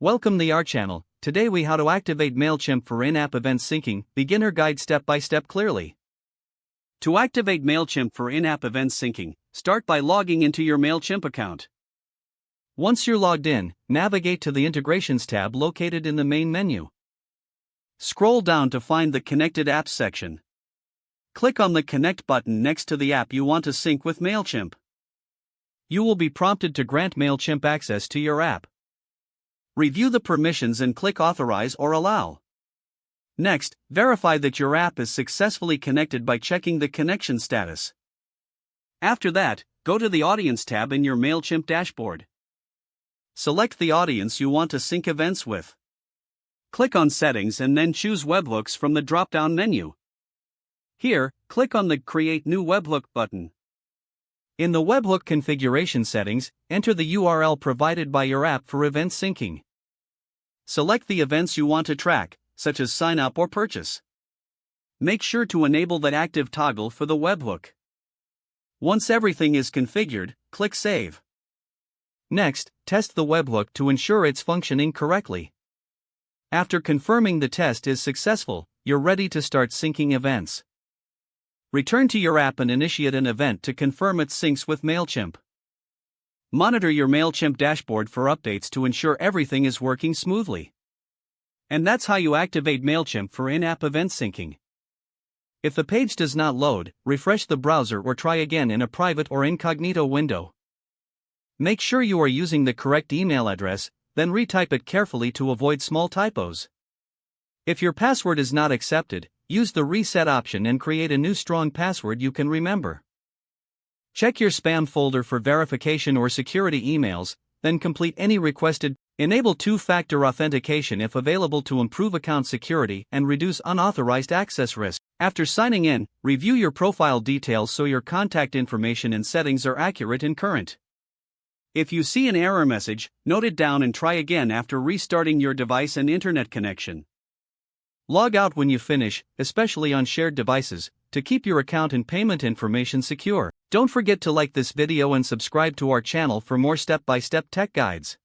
Welcome to our channel. Today we how to activate Mailchimp for in-app event syncing, beginner guide step by step clearly. To activate Mailchimp for in-app event syncing, start by logging into your Mailchimp account. Once you're logged in, navigate to the Integrations tab located in the main menu. Scroll down to find the Connected Apps section. Click on the Connect button next to the app you want to sync with Mailchimp. You will be prompted to grant Mailchimp access to your app. Review the permissions and click Authorize or Allow. Next, verify that your app is successfully connected by checking the connection status. After that, go to the Audience tab in your Mailchimp dashboard. Select the audience you want to sync events with. Click on Settings and then choose Webhooks from the drop-down menu. Here, click on the Create New Webhook button. In the webhook configuration settings, enter the URL provided by your app for event syncing. Select the events you want to track, such as sign up or purchase. Make sure to enable that active toggle for the webhook. Once everything is configured, click Save. Next, test the webhook to ensure it's functioning correctly. After confirming the test is successful, you're ready to start syncing events. Return to your app and initiate an event to confirm it syncs with Mailchimp. Monitor your Mailchimp dashboard for updates to ensure everything is working smoothly. And that's how you activate Mailchimp for in-app event syncing. If the page does not load, refresh the browser or try again in a private or incognito window. Make sure you are using the correct email address, then retype it carefully to avoid small typos. If your password is not accepted, use the reset option and create a new strong password you can remember. Check your spam folder for verification or security emails, then complete any requested. Enable two-factor authentication if available to improve account security and reduce unauthorized access risk. After signing in, review your profile details so your contact information and settings are accurate and current. If you see an error message, note it down and try again after restarting your device and internet connection. Log out when you finish, especially on shared devices, to keep your account and payment information secure. Don't forget to like this video and subscribe to our channel for more step-by-step tech guides.